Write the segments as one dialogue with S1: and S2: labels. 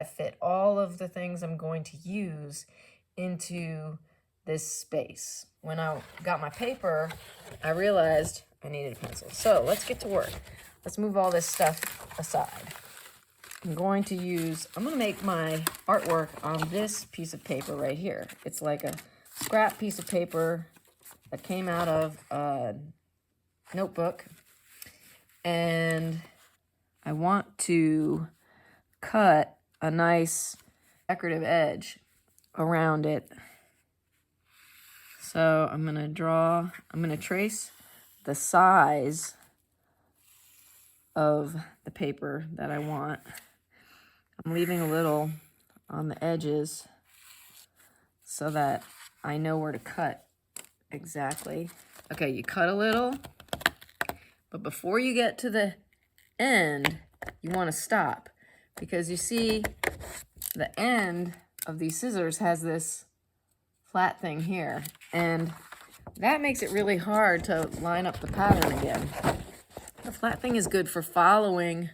S1: fit all of the things I'm going to use into this space. When I got my paper, I realized I needed a pencil. So let's get to work. Let's move all this stuff aside. I'm going to make my artwork on this piece of paper right here. It's like a scrap piece of paper that came out of a notebook. And I want to cut a nice decorative edge around it. So I'm going to trace the size of the paper that I want. I'm leaving a little on the edges so that I know where to cut exactly. Okay, you cut a little, but before you get to the end, you want to stop, because you see the end of these scissors has this flat thing here, and that makes it really hard to line up the pattern again. The flat thing is good for following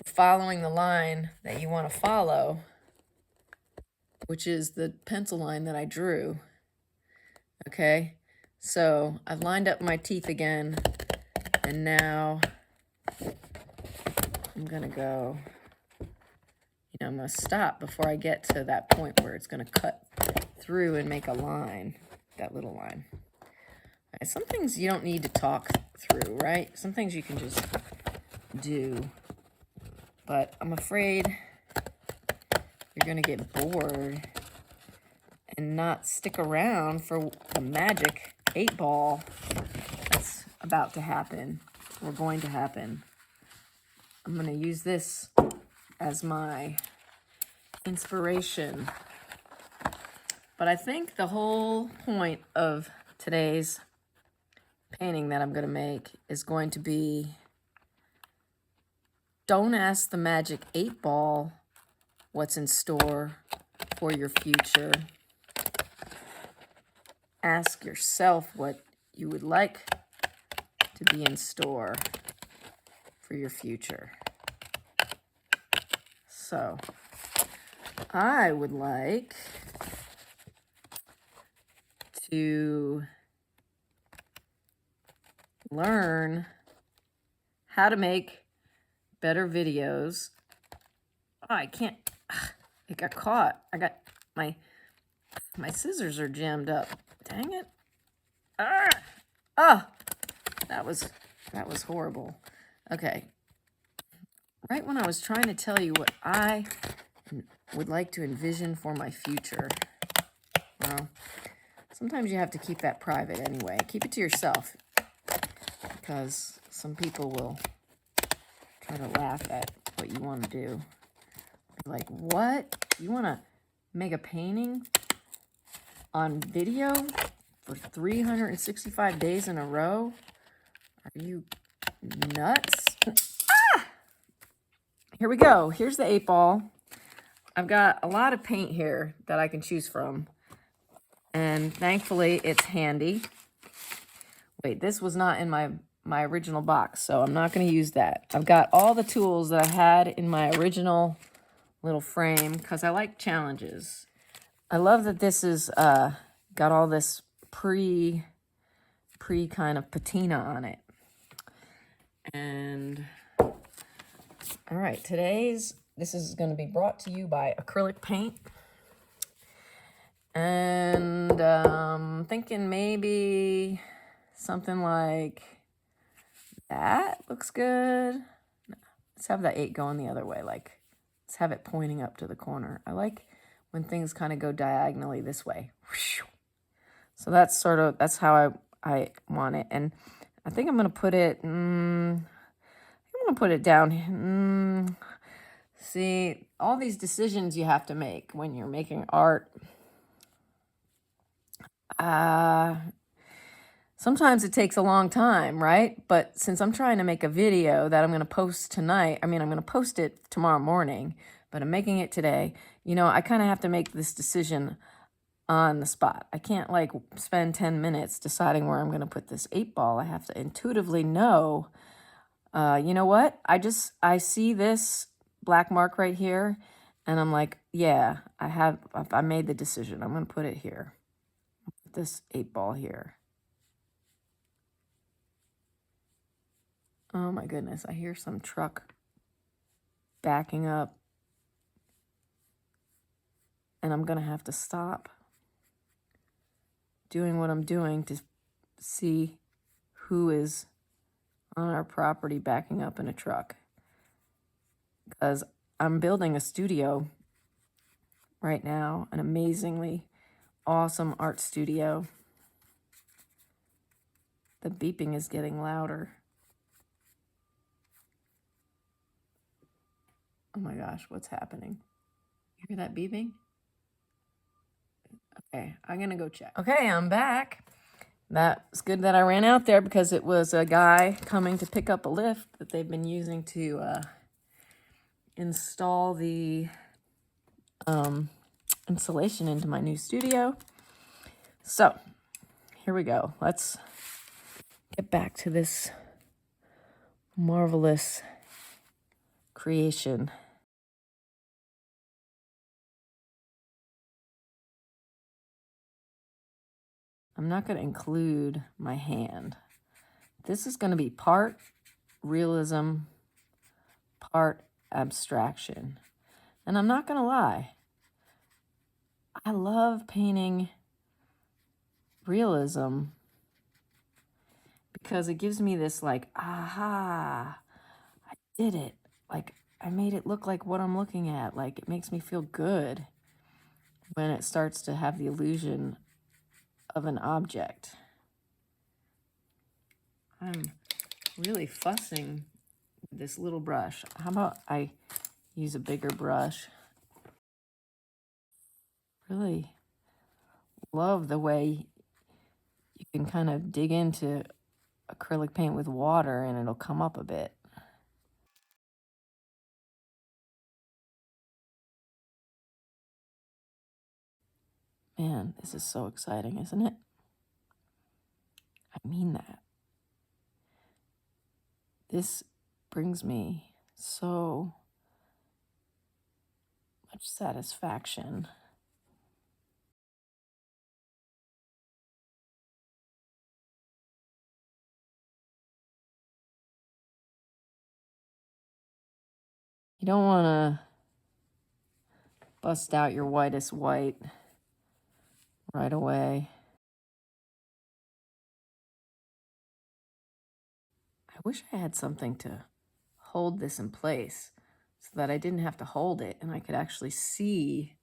S1: the line that you want to follow, which is the pencil line that I drew. Okay, so I've lined up my teeth again, and now I'm gonna go, I'm gonna stop before I get to that point where it's gonna cut through and make a line, that little line. Right, some things you don't need to talk through, right? Some things you can just do. But I'm afraid you're gonna get bored and not stick around for the magic 8-ball that's about to happen, or going to happen. I'm gonna use this as my inspiration. But I think the whole point of today's painting that I'm gonna make is going to be, don't ask the magic 8-ball what's in store for your future. Ask yourself what you would like to be in store for your future. So, I would like to learn how to make better videos. Oh, I can't, it got caught. I got, my scissors are jammed up. Dang it. That was horrible. Okay. Right when I was trying to tell you what I would like to envision for my future. Well, sometimes you have to keep that private anyway. Keep it to yourself, because some people will try to laugh at what you want to do. Like, what? You want to make a painting on video for 365 days in a row? Are you nuts? Here we go. Here's the 8-ball. I've got a lot of paint here that I can choose from, and thankfully it's handy. Wait, this was not in my original box, so I'm not going to use that. I've got all the tools that I had in my original little frame because I like challenges. I love that this is got all this pre kind of patina on it. And all right, this is going to be brought to you by Acrylic paint. And I'm thinking maybe something like that looks good. No, let's have that 8 going the other way. Like, let's have it pointing up to the corner. I like when things kind of go diagonally this way. So that's how I want it. And I think I'm going to put it, down. See, all these decisions you have to make when you're making art. Sometimes it takes a long time, right? But since I'm trying to make a video that I'm going to post tonight, I'm going to post it tomorrow morning, but I'm making it today. I kind of have to make this decision on the spot. I can't like spend 10 minutes deciding where I'm going to put this 8-ball. I have to intuitively know, you know what? I see this black mark right here, And I'm like, yeah, I made the decision. I'm going to put it here. Put this 8-ball here. Oh my goodness, I hear some truck backing up. And I'm going to have to stop doing what I'm doing to see who is on our property backing up in a truck. Because I'm building a studio right now, an amazingly awesome art studio. The beeping is getting louder. Oh my gosh, what's happening? You hear that beeping? Okay, I'm gonna go check. Okay, I'm back. That's good that I ran out there because it was a guy coming to pick up a lift that they've been using to install the insulation into my new studio. So here we go. Let's get back to this marvelous creation. I'm not going to include my hand. This is going to be part realism, part abstraction. And I'm not going to lie. I love painting realism because it gives me this like, aha, I did it. Like, I made it look like what I'm looking at. Like, it makes me feel good when it starts to have the illusion of an object. I'm really fussing with this little brush. How about I use a bigger brush? Really love the way you can kind of dig into acrylic paint with water and it'll come up a bit. Man, this is so exciting, isn't it? I mean that. This brings me so much satisfaction. You don't want to bust out your whitest white right away. I wish I had something to hold this in place so that I didn't have to hold it and I could actually see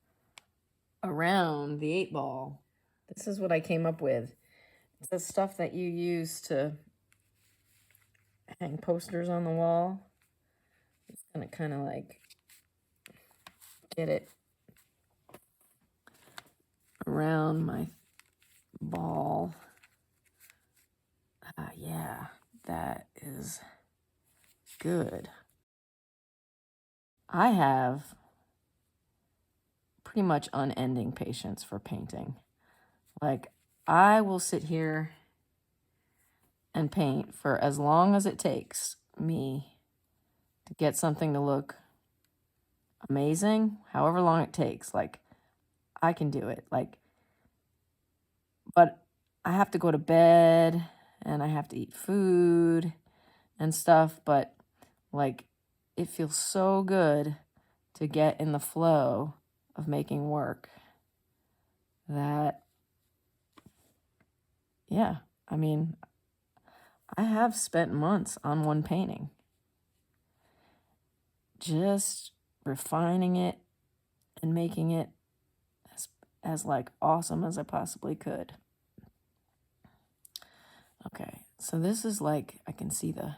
S1: around the 8-ball. This is what I came up with. It's the stuff that you use to hang posters on the wall. Just gonna kind of like get it around my ball. Yeah, that is good. I have pretty much unending patience for painting. Like, I will sit here and paint for as long as it takes me to get something to look amazing, however long it takes. Like, I can do it. Like, but I have to go to bed and I have to eat food and stuff, but like, it feels so good to get in the flow of making work that, yeah, I mean, I have spent months on one painting, just refining it and making it as like awesome as I possibly could. Okay, so this is like, I can see the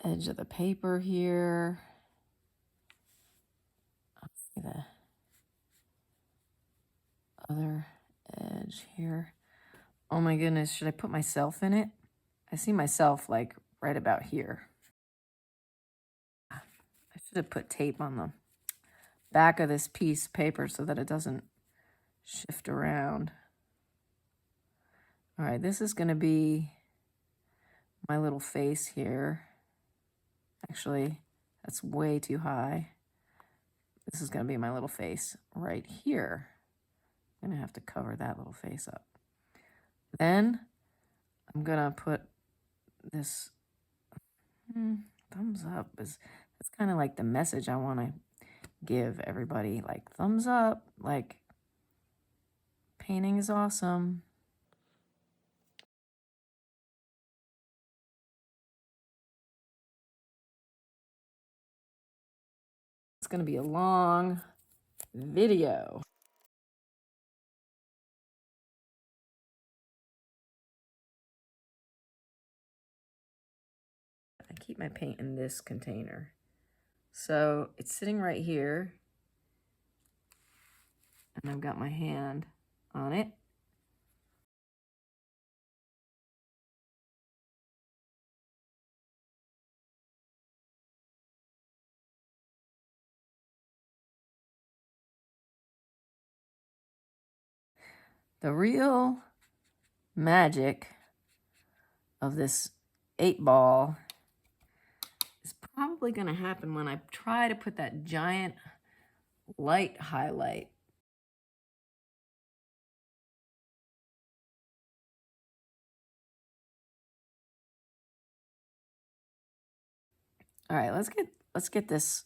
S1: edge of the paper here. I'll see the other edge here. Oh my goodness, should I put myself in it? I see myself like right about here. I should have put tape on the back of this piece of paper so that it doesn't shift around. All right, this is going to be my little face here. Actually, that's way too high. This is going to be my little face right here. I'm going to have to cover that little face up. Then I'm going to put this thumbs up. That's kind of like the message I want to give everybody. Like, thumbs up. Like, painting is awesome. It's going to be a long video. I keep my paint in this container. So it's sitting right here. And I've got my hand on it. The real magic of this 8-ball is probably going to happen when I try to put that giant light highlight. All right, let's get this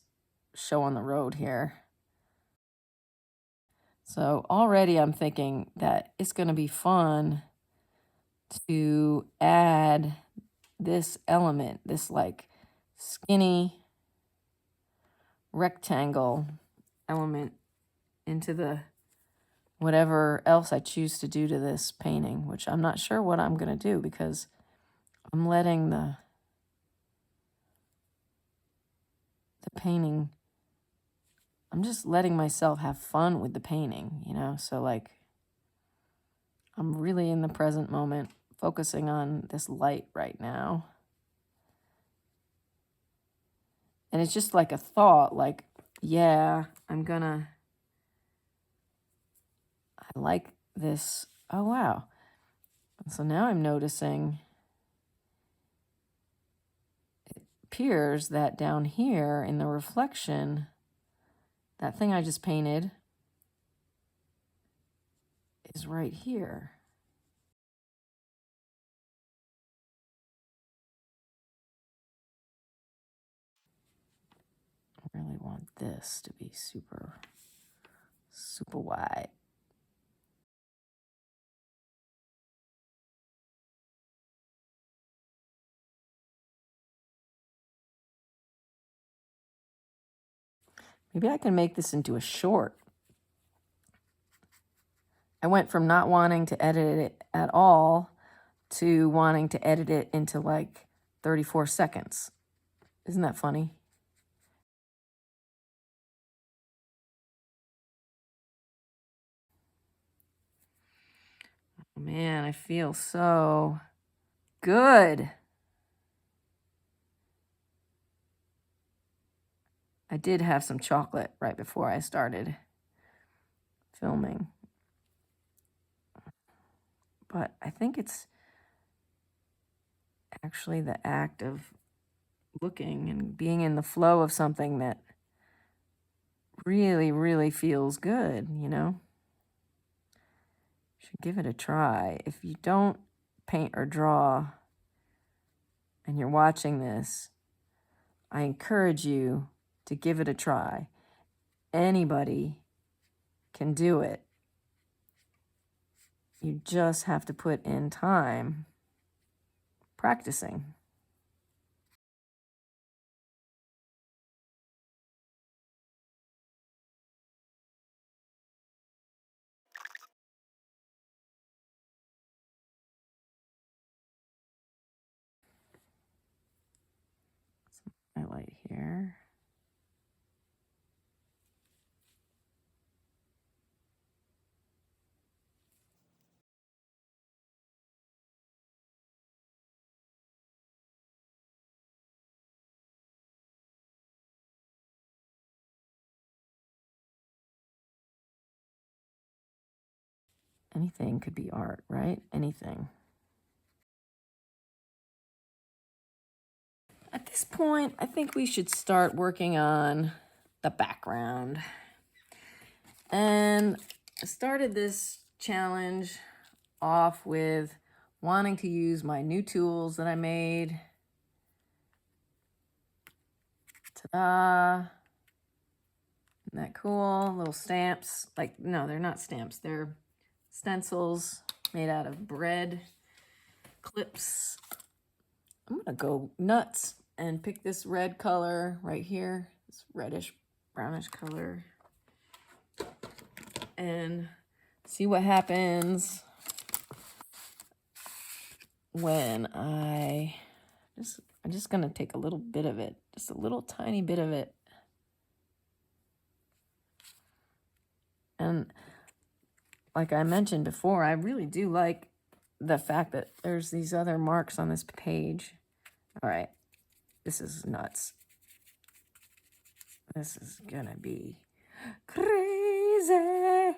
S1: show on the road here. So already I'm thinking that it's going to be fun to add this element, this like skinny rectangle element into the whatever else I choose to do to this painting, which I'm not sure what I'm going to do because I'm letting the painting, I'm just letting myself have fun with the painting, you know? So like, I'm really in the present moment, focusing on this light right now. And it's just like a thought, like, yeah, I like this. Oh, wow. So now I'm noticing it appears that down here in the reflection, that thing I just painted is right here. I really want this to be super, super wide. Maybe I can make this into a short. I went from not wanting to edit it at all to wanting to edit it into like 34 seconds. Isn't that funny? Man, I feel so good. I did have some chocolate right before I started filming. But I think it's actually the act of looking and being in the flow of something that really, really feels good, you know? Should give it a try. If you don't paint or draw and you're watching this, I encourage you to give it a try. Anybody can do it. You just have to put in time practicing. Some highlight here. Anything could be art, right? Anything. At this point, I think we should start working on the background. And I started this challenge off with wanting to use my new tools that I made. Ta-da! Isn't that cool? Little stamps. Like, no, they're not stamps. They're stencils made out of bread clips. I'm going to go nuts and pick this red color right here. This reddish, brownish color. And see what happens when I'm just going to take a little bit of it. Just a little tiny bit of it. And like I mentioned before, I really do like the fact that there's these other marks on this page. All right, this is nuts. This is gonna be crazy.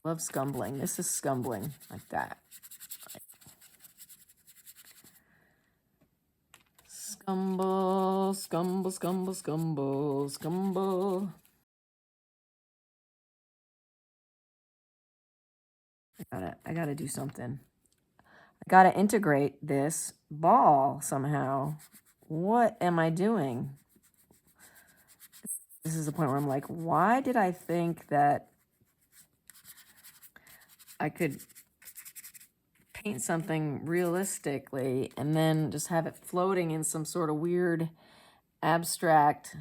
S1: I love scumbling. This is scumbling like that. Scumble, scumble, scumble, scumble, scumble. I gotta do something. I gotta integrate this ball somehow. What am I doing? This is the point where I'm like, why did I think that I could paint something realistically and then just have it floating in some sort of weird abstract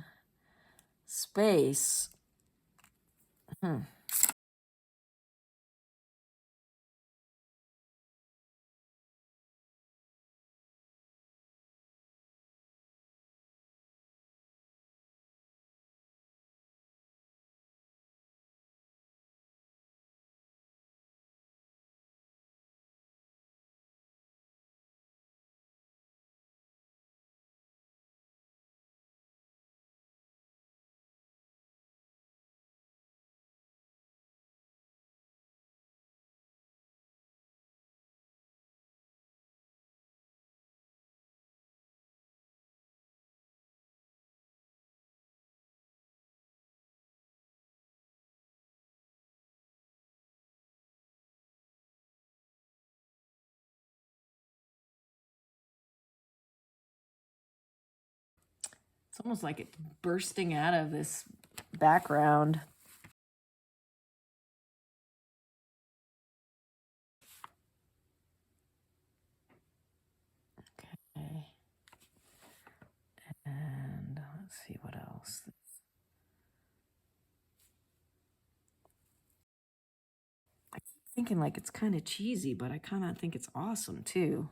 S1: space? It's almost like it's bursting out of this background. Okay. And let's see what else. I keep thinking like it's kind of cheesy, but I kind of think it's awesome too.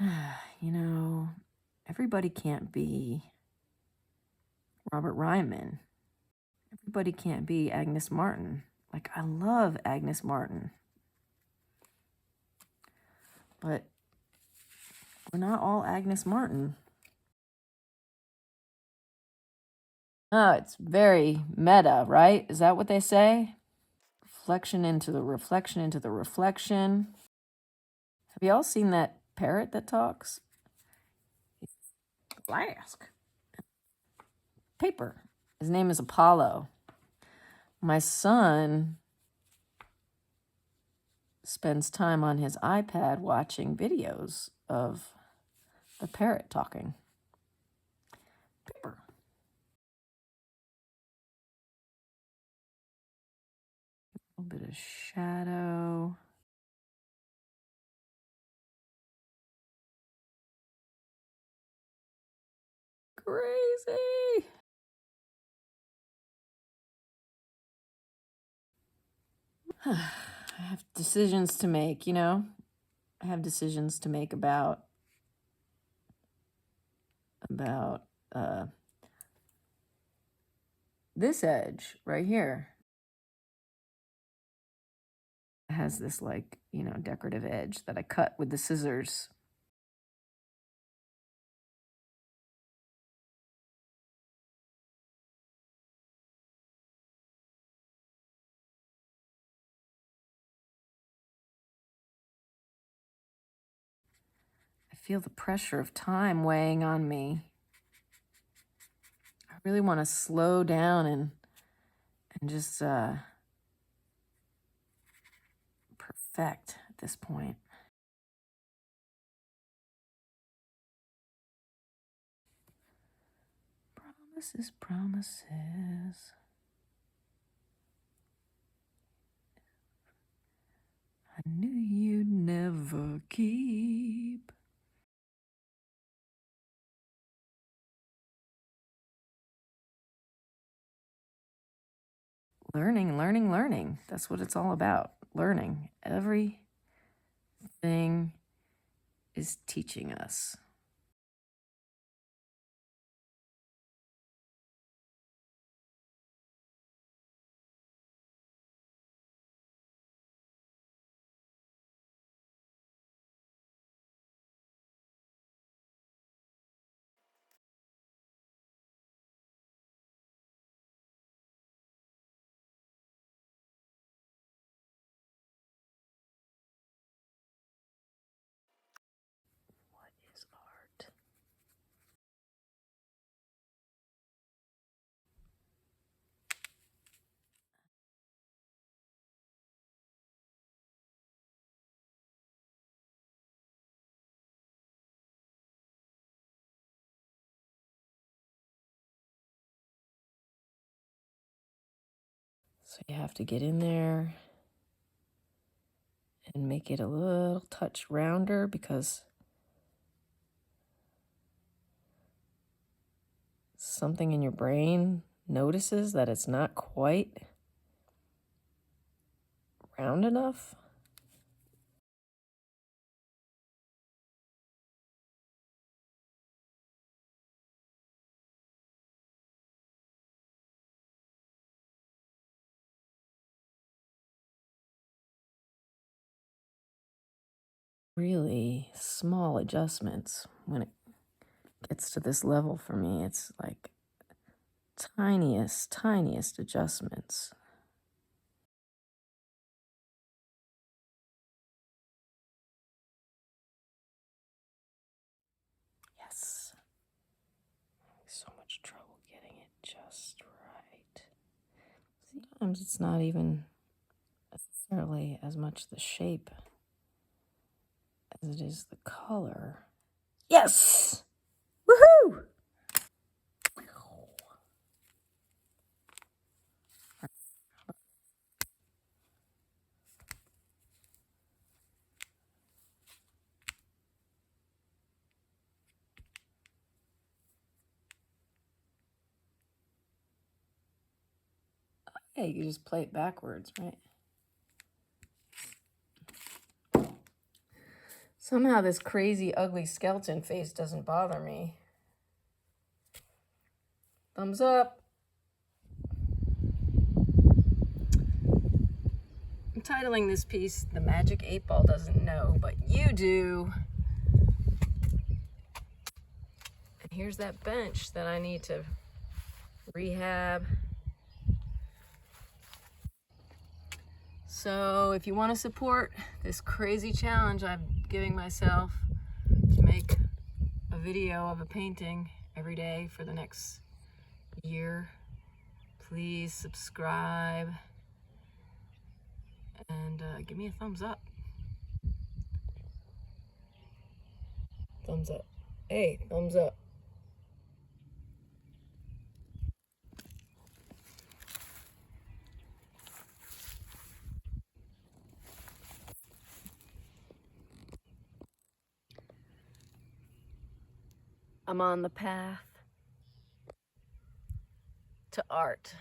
S1: You know, everybody can't be Robert Ryman. Everybody can't be Agnes Martin. Like, I love Agnes Martin. But we're not all Agnes Martin. Oh, it's very meta, right? Is that what they say? Reflection into the reflection into the reflection. Have y'all seen that parrot that talks? Flask. Paper. His name is Apollo. My son spends time on his iPad watching videos of the parrot talking. Paper. A little bit of shadow. Crazy. I have decisions to make, you know? I have decisions to make about this edge right here. It has this, like, you know, decorative edge that I cut with the scissors. feel the pressure of time weighing on me. I really want to slow down and just perfect at this point. Promises, promises. I knew you'd never keep. Learning, learning, learning. That's what it's all about. Learning. Everything is teaching us. What is art? So you have to get in there and make it a little touch rounder because something in your brain notices that it's not quite round enough. Really small adjustments when it gets to this level for me. It's like tiniest adjustments. Yes. So much trouble getting it just right. Sometimes it's not even necessarily as much the shape as it is the color. Yes! Woohoo! Yeah, you can just play it backwards, right? Somehow this crazy, ugly skeleton face doesn't bother me. Thumbs up. I'm titling this piece, The Magic 8-Ball Doesn't Know, but you do. And here's that bench that I need to rehab. So if you want to support this crazy challenge I'm giving myself to make a video of a painting every day for the next year, please subscribe and give me a thumbs up. Thumbs up. Hey, thumbs up. I'm on the path to art.